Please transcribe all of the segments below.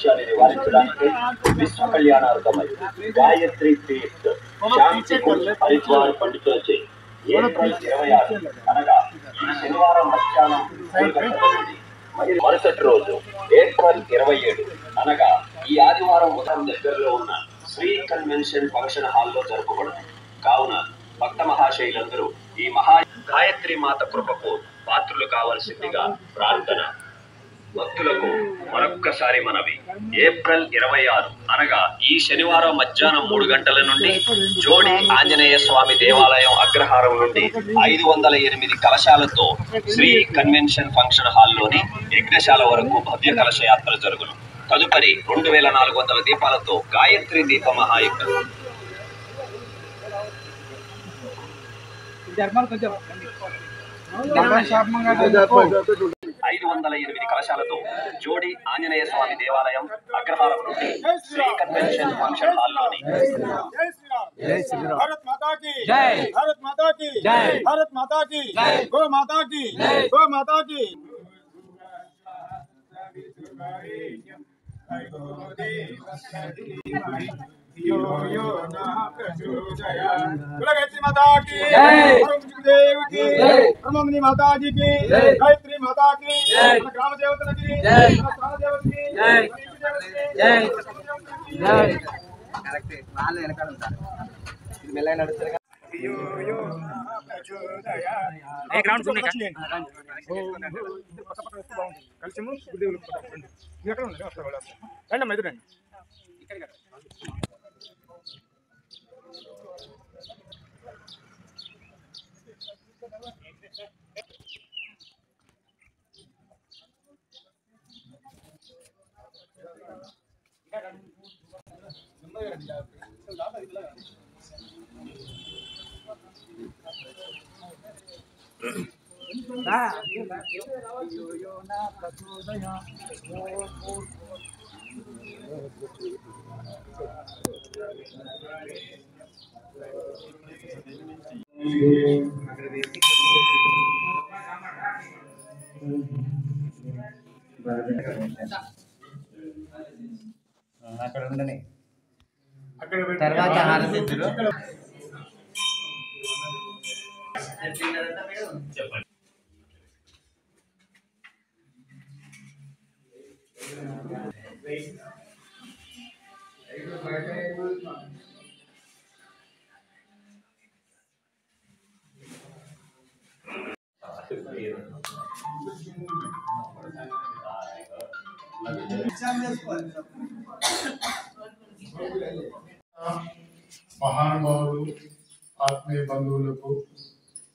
కాలుష్యాన్ని నివారించడానికి విశ్వ కళ్యాణార్థమై గాయత్రి తీర్థ్ శాంతి హరిద్వార్ పండితులచే ఏప్రిల్ 26 అనగా ఈ శనివారం మధ్యాహ్నం 3 గంటల నుండి మరుసటి రోజు ఏప్రిల్ 27 అనగా ఈ ఆదివారం ఉదయం దగ్గరలో ఉన్న శ్రీ కన్వెన్షన్ ఫంక్షన్ హాల్లో జరుపుకోవడం కావున భక్త మహాశైలందరూ ఈ మహా గాయత్రి మాత కృపకు పాత్రులు కావాల్సిందిగా ప్రార్థన. భక్తులకు మరొక్కసారి మనవి, ఏప్రిల్ 26 అనగా ఈ శనివారం మధ్యాహ్నం 3 గంటల నుండి జోడి ఆంజనేయ స్వామి దేవాలయం అగ్రహారం నుండి 508 కలశాలతో శ్రీ కన్వెన్షన్ ఫంక్షన్ హాల్లోని యజ్ఞశాల వరకు భవ్య కలశ యాత్ర జరుగును. తదుపరి 2400 దీపాలతో గాయత్రి దీప మహాయజ్ఞం. 508 కలశాలతో జోడి ఆంజనేయ స్వామి దేవాలయం అగ్రహారం నుండి శ్రీ కన్వెన్షన్ ఫంక్షన్ హాల్లోని भारत माता की जय, भारत माता की जय, भारत माता की जय, गो माता की जय, गो माता की गायत्री माता की जय, देव की जय, ब्रह्ममुनि माता जी की जय, गायत्री माता की जय, ग्राम देवता की जय, स्थान देवता की जय, जय जय करेक्ट वाले వెనకాల ఉంటారు ఇది మెల్లగా నడుస్తారు అయ్యో అయ్యో ప్రచోదయా ఏ గ్రౌండ్ ఉంది కదా కలిసిము గురుదేవులకు పట్టుకోండి ఇది ఎక్కడ ఉంది అక్కడ వెళ్ళాలి రండి అమ్మ ఎదురండి ఇక్కడ అక్కడ ఉండని తర్వాత హారతిద్దురు చెప్పండి. మహానుభావులు ఆత్మీయ బంధువులకు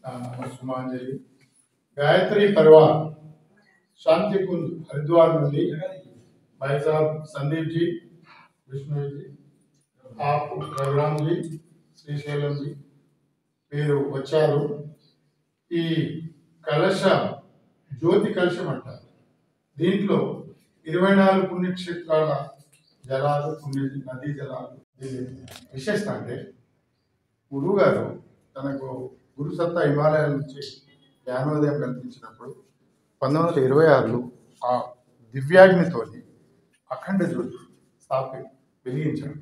నమస్సుమాంజలి. గాయత్రి పరివార్ శాంతి కుంజ్ హరిద్వార్ నుండి भाई साहब संदीप जी, विष्णु जी, आप रघुराम जी, శ్రీశైలం जी మీరు వచ్చారు. ఈ కలశ జ్యోతి కలశం అంటారు. దీంట్లో 24 పుణ్యక్షేత్రాల జలాలు, నదీ జలాలు. విశేషత అంటే గురువు గారు తనకు గురుసత్తా హిమాలయాల నుంచి జ్ఞానోదయం కల్పించినప్పుడు 1926లో ఆ దివ్యాగ్నితోని అఖండ జ్యోతి వెలిగించాడు.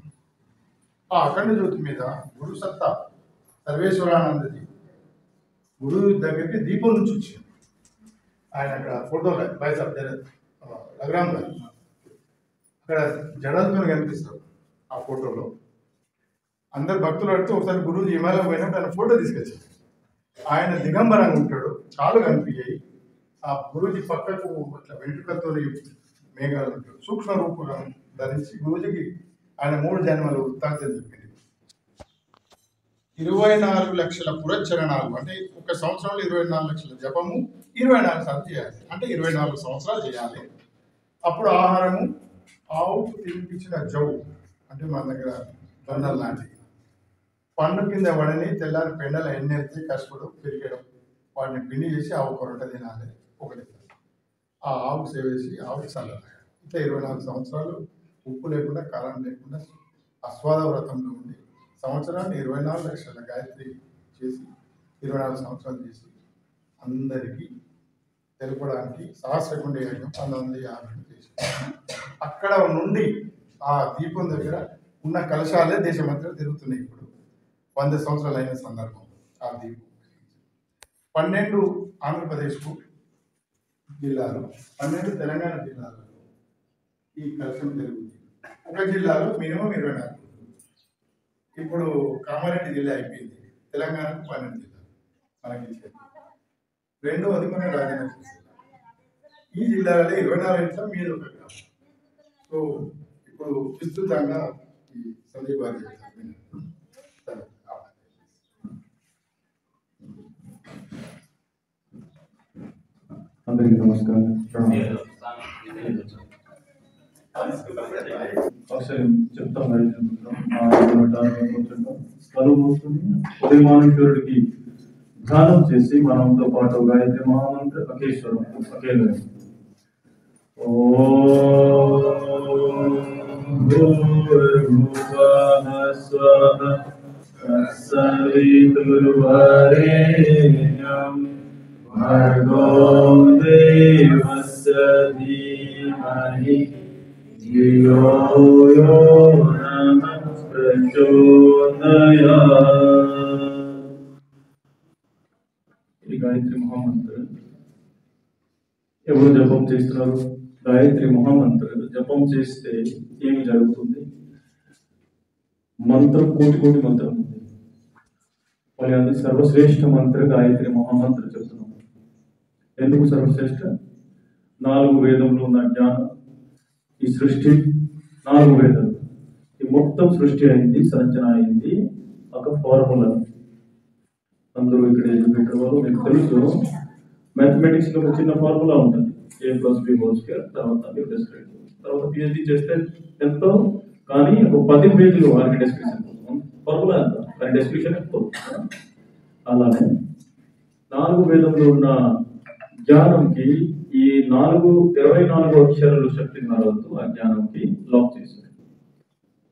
ఆ అఖండ జ్యోతి మీద గురుసత్తా సర్వేశ్వరానందజీ గురువు దగ్గరికి దీపం నుంచి వచ్చింది. ఆయన అక్కడ ఫోటోలో బైసాబ్ లగ్రామ్ గారు అక్కడ జడలతో కనిపిస్తారు. ఆ ఫోటోలో అందరు భక్తులు అడిగితే ఒకసారి గురువు హిమాలయం పోయినప్పుడు ఆయన ఫోటో తీసుకొచ్చారు. ఆయన దిగంబరంగా ఉంటాడు, చాలు కనిపించాయి. ఆ గురూజీ పక్కకు అట్లా వెంట్రుకతో మేఘాలు ఉంటాడు. సూక్ష్మ రూపంగా ధరించి గురూజీకి ఆయన 3 జన్మలు వృత్తాంతం చెప్పింది. 24 లక్షల పురచరణాలు అంటే ఒక సంవత్సరంలో 24 లక్షల జపము 24 సార్లు చేయాలి. అంటే 24 సంవత్సరాలు చేయాలి. అప్పుడు ఆహారము ఆవుకు తినిపించిన జవు అంటే మన దగ్గర బండలు లాంటివి, పండు కింద వడని తెల్లారి పెండల ఎన్నెత్తి కష్టపడు పెరిగడం, వాటిని పిండి చేసి ఆవు కొరట తినాలి. ఒకటి ఆ ఆవుకు సేవేసి ఆవుకు చల్లాలి. ఇట్లా 24 సంవత్సరాలు ఉప్పు లేకుండా కారం లేకుండా ఆస్వాద వ్రతంలో ఉండి సంవత్సరాన్ని 24 లక్షల గాయత్రి చేసి 24 సంవత్సరాలు చేసి అందరికీ తెలుపడానికి సహస్రకుండ యజ్ఞం 1950 చేశారు. అక్కడ నుండి ఆ దీపం దగ్గర ఉన్న కలశాలే దేశమంతా తిరుగుతున్నాయి. ఇప్పుడు 100 సంవత్సరాలు అయిన సందర్భం ఆ దీపం 12 ఆంధ్రప్రదేశ్కు జిల్లాలు, 12 తెలంగాణ జిల్లాలలో ఈ కలశం జరుగుతుంది. ఒక జిల్లాలో మినిమం 24. ఇప్పుడు కామారెడ్డి జిల్లా అయిపోయింది, తెలంగాణకు 12 జిల్లాలు మనకి ఇచ్చేది. రెండవది మన రాజన్న ఈ జిల్లాలలో 24 ఇంట్లో మీద ఒక గ్రామం. సో ఇప్పుడు విస్తృతంగా ఈ సందీప్ గారు చెప్తారు. అందరికీ నమస్కారం. ఒకసారి చెప్తాం. ఉదయమానేశ్వరుడికి ధ్యానం చేసి మనంతో పాటు గాయత్రి మహామంత్ర అఖేశ్వరం అఖేల भर्गो देवस्य धीमहि धियो यो नः प्रचोदयात्. ఈ గాయత్రి మహామంత్ర ఎవరు జపం చేస్తున్నారు? గాయత్రి మహామంత్ర జపం చేస్తే ఏమి జరుగుతుంది? మంత్రం కోటి మంత్రం ఉంది. మరి అది సర్వశ్రేష్ఠ మంత్ర గాయత్రి మహామంత్ర చెప్తున్నాం. ఎందుకు సర్వశ్రేష్ఠ? 4 వేదంలో ఉన్న జ్ఞానం, ఈ సృష్టి 4 వేదాలు, ఈ మొత్తం సృష్టి అయింది, సంరచన అయింది ఒక ఫార్ములా. అందరూ ఇక్కడ ఎడ్యుకేటర్ వాళ్ళు మీకు తెలుసు, మ్యాథమెటిక్స్ లో ఒక చిన్న ఫార్ములా ఉంటుంది, a+b², తర్వాత మీరు డిస్క్రైబ్, తర్వాత PhD చేస్తే ఎంతో, కానీ ఒక 10 పేజీలు వారికి డిస్క్రిప్షన్ ఫార్ములా ఎంత, దాని డిస్క్రిప్షన్ ఎంతో. అలానే 4 వేదంలో ఉన్న జ్ఞానంకి ఈ 24 అక్షరాలు శక్తి మారవద్దు. ఆ జ్ఞానంకి లాక్ చేశారు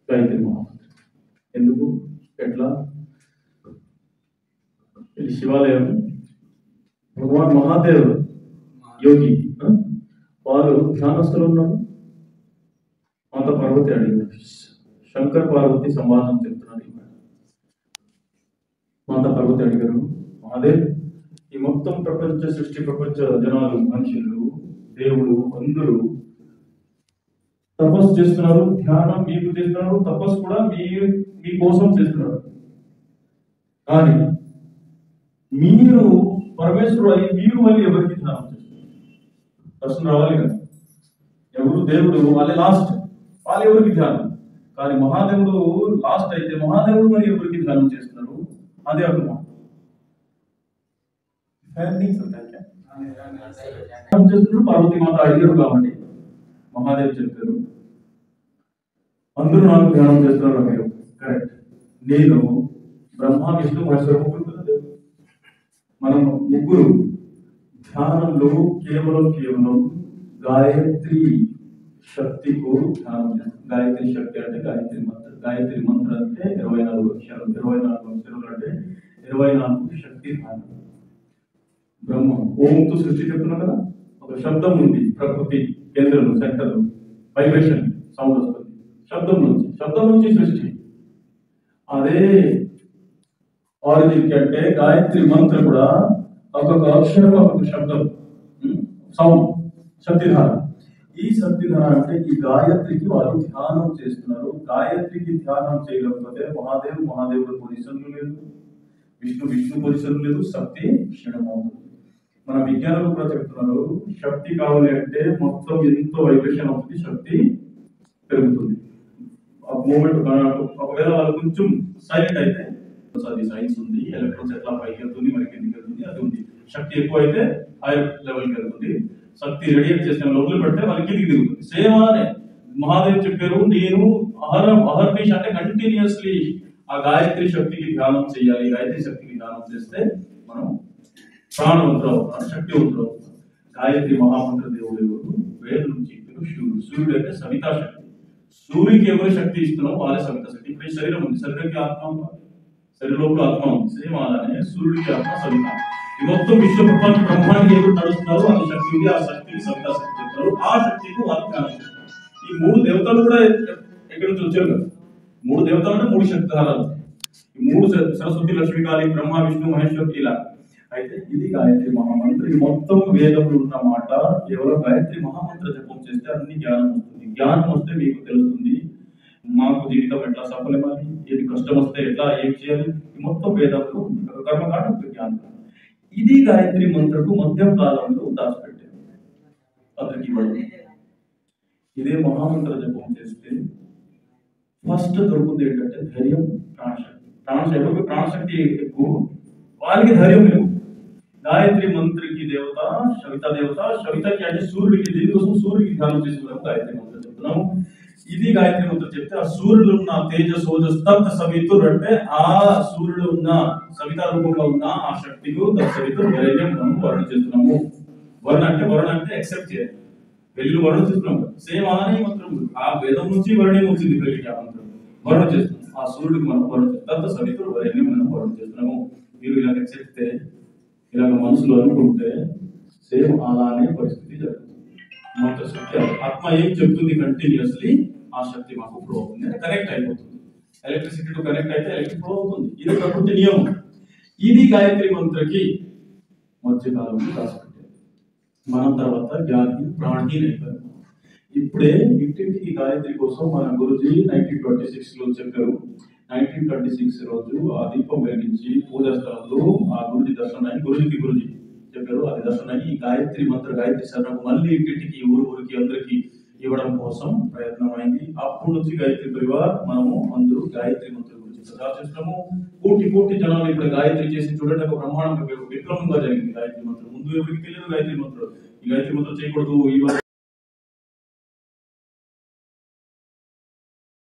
గాయత్రి మహామంత్ర. ఎందుకు, ఎట్లా? ఇది శివాలయం, భగవాన్ మహాదేవ్ యోగి వారు ధ్యానస్తులు ఉన్నారు. మాత పార్వతి అడిగారు, శంకర్ పార్వతి సంవాదం చెప్తున్నారు. మాత పార్వతి అడిగారు, మహాదేవ్ ఈ మొత్తం ప్రపంచ సృష్టి, ప్రపంచ జనాలు, మనుషులు, దేవుడు అందరూ తపస్సు చేస్తున్నారు, ధ్యానం మీకు చేస్తున్నారు, తపస్సు కూడా మీ కోసం చేస్తున్నారు. కానీ మీరు పరమేశ్వరుడు అయి మీరు మళ్ళీ ఎవరికి ధ్యానం చేస్తున్నారు? ప్రశ్న రావాలి కదా. ఎవరు దేవుడు, వాళ్ళే లాస్ట్, వాళ్ళు ఎవరికి ధ్యానం? కానీ మహాదేవుడు లాస్ట్ అయితే మహాదేవుడు మరి ఎవరికి ధ్యానం చేస్తున్నారు? అదే అర్థం. పార్వతీ మాత అడిగారు కాబట్టి మహాదేవ్ చెప్పారు, అందరూ నాకు ధ్యానం చేస్తున్నారు. మీరు కరెక్ట్, నేను బ్రహ్మ విష్ణు మహేశ్వర ముగ్గురు. మనం ముగ్గురు ధ్యానంలో కేవలం గాయత్రి శక్తికు ధ్యానం చేస్తాం. గాయత్రి శక్తి అంటే గాయత్రి మంత్ర. గాయత్రి మంత్ర అంటే 24 అక్షరాలు. 24 అక్షరాలు అంటే 24 శక్తి ధ్యానం. బ్రహ్మ ఓంతో సృష్టి చెప్తున్నాం కదా, ఒక శబ్దం ఉంది ప్రకృతి కేంద్రంలో, సెంటర్లో వైబ్రేషన్ సౌండ్ వస్తుంది. శబ్దం నుంచి సృష్టి. అదే ఆరిజిన్ అంటే గాయత్రి మంత్ర కూడా ఒక్కొక్క అక్షరం ఒక్కొక్క శబ్దం, సౌండ్, శక్తిధార. ఈ శక్తిధార అంటే ఈ గాయత్రికి వారు ధ్యానం చేస్తున్నారు. గాయత్రికి ధ్యానం చేయలేకపోతే మహాదేవుడు పొజిషన్లు లేదు, విష్ణు పొజిషన్ లేదు, శక్తి క్షీణమవుతుంది. మన విజ్ఞానం కూడా చెప్తున్నారు, శక్తి కావాలి అంటే మొత్తం ఎంతో వైబ్రేషన్ అవుతుంది, శక్తి పెరుగుతుంది. ఆ మూమెంట్ ఒకవేళ వాళ్ళు కొంచెం సైలెంట్ అయితే, అది సైన్స్ ఉంది, ఎలక్ట్రాన్స్ ఎట్లా పైకి వెళ్తుంది, మరి కిందికి వెళ్తుంది, అది ఉంది. శక్తి ఎక్కువ అయితే హైయర్ లెవెల్కి వెళ్తుంది, శక్తి రేడియేట్ చేసిన లోపల పెడితే వాళ్ళకి కిందికి తిరుగుతుంది. సేమ్ అలానే మహాదేవ్ చెప్పారు, నేను అహర్నిష్ అంటే కంటిన్యూస్లీ ఆ గాయత్రి శక్తికి ధ్యానం చేయాలి. గాయత్రి శక్తికి ధ్యానం చేస్తే మనం ప్రాణవంతులు అవుతాం, శక్తివంతులు అవుతాం. గాయత్రి మహామంత్ర దేవుడు ఎవరు? వేద నుంచి సూర్యుడు అంటే సవితా శక్తి. సూర్యుడికి ఎవరు శక్తి ఇస్తున్నావు వాళ్ళే సవితా శక్తి. ఇప్పుడు ఈ శరీరం ఉంది, శరీరానికి ఆత్మ, శరీరంలో ఆత్మ ఉంది. సేమ్ అలానే సూర్యుడికి ఆత్మ సవిత. ఈ మొత్తం విశ్వ ప్రపంచ బ్రహ్మాండానికి ఎవరు నడుస్తున్నారు అది శక్తి ఉంది. ఆ శక్తికి సవితా శక్తి చెప్తారు. ఆ శక్తికి వాళ్ళు ఈ మూడు దేవతలు కూడా ఎక్కడి నుంచి వచ్చారు కదా. మూడు దేవతలు అంటే మూడు శక్తిధారాలు. ఈ మూడు సరస్వతి, లక్ష్మీ, కాళీ, బ్రహ్మ, విష్ణు, మహేశ్వర్ ఇలా. అయితే ఇది గాయత్రి మహామంత్ర. ఈ మొత్తం వేదంలో ఉన్న మాట కేవలం గాయత్రి మహామంత్ర జపం చేస్తే అన్ని జ్ఞానం వస్తుంది. జ్ఞానం వస్తే మీకు తెలుస్తుంది మాకు జీవితం ఎట్లా సఫలమని, ఏది కష్టం వస్తే ఎట్లా ఏం చేయాలి. ఈ మొత్తం వేదంలో కర్మకాండ జ్ఞానం. ఇది గాయత్రి మంత్రకు మధ్య కాలంలో దాచిపెట్టారు అందరికి ఇవ్వడం. ఇదే మహామంత్ర జపం చేస్తే ఫస్ట్ దొరుకుతుంది ఏంటంటే ధైర్యం, ప్రాణశక్తి. ఎవరికి ప్రాణశక్తి ఎక్కువ వాళ్ళకి ధైర్యం లేవు. గాయత్రి మంత్రికి దేవత సవిత దేవత. సవితకి అంటే సూర్యుడికి. దీనికోసం సూర్యుడికి ధ్యానం చేసుకున్నాము గాయత్రి మంత్రం చెప్తున్నాము. ఇది గాయత్రి మంత్రం చెప్తే ఆ సూర్యుడు ఉన్న తేజస్ తత్ సవితుర్ అంటే ఆ సూర్యుడు ఉన్న సవితా రూపంలో ఉన్న ఆ శక్తికు తత్ సవితుర్ ధైర్యం మనం వర్ణన చేస్తున్నాము. వర్ణ అంటే ఎక్సెప్ట్ చేయాలి. పెళ్లి వర్ణన చేస్తున్నాము. సేమ్ అలానే మంత్రం ఆ వేదం నుంచి వర్ణం వచ్చింది. పెళ్లికి ఆ మంత్రం వర్ణన చేస్తున్నాం. ఆ సూర్యుడికి మనం వర్ణన చేస్తాం. తత్ సవితుర్ ధైర్యం మనం వర్ణన చేస్తున్నాము. మీరు ఇలా చెప్తే ఇలాగ మనసులో అనుకుంటే సేమ్ అలానే పరిస్థితి జరుగుతుంది. మంత్ర శక్తి ఆత్మ ఏం చెప్తుంది కంటిన్యూస్లీ ఆ శక్తి మాకు ఫ్లో అవుతుంది. కనెక్ట్ అయిపోతుంది. ఎలక్ట్రిసిటీ టు కనెక్ట్ అయితే ఎలక్ట్రిక్ ఫ్లో అవుతుంది. ఇది ప్రకృతి నియమం. ఇది గాయత్రి మంత్రకి మధ్యకాలంలో రాసిపెట్టారు. మనం తర్వాత జ్ఞాని ప్రాణహీన అయిపోయారు. ఇప్పుడే ఇంటింటికి గాయత్రి కోసం మన గురుజీ 1926 లో చెప్పారు. 1926 రోజు ఆ దీపం వెలిగించి పూజా స్థలంలో ఆ గురుజీ దర్శనం గురుజీ చెప్పారు. అది దర్శనం ఈ గాయత్రి మంత్ర గాయత్రి శరణం మళ్ళీ ఇంటింటికి ఊరికి అందరికి ఇవ్వడం కోసం ప్రయత్నం అయింది. అప్పటి నుంచి గాయత్రి పరివార్ మనము అందరూ గాయత్రి మంత్రం గురించి ప్రచారం చేస్తున్నాము. కోటి జనాలు ఇప్పుడు గాయత్రి చేసి చూడండి ఒక బ్రహ్మాండంగా విక్రమంగా జరిగింది గాయత్రి మంత్రం. ముందు ఎవరికి తెలియదు గాయత్రి మంత్రం. ఈ గాయత్రి మంత్రం చేయకూడదు.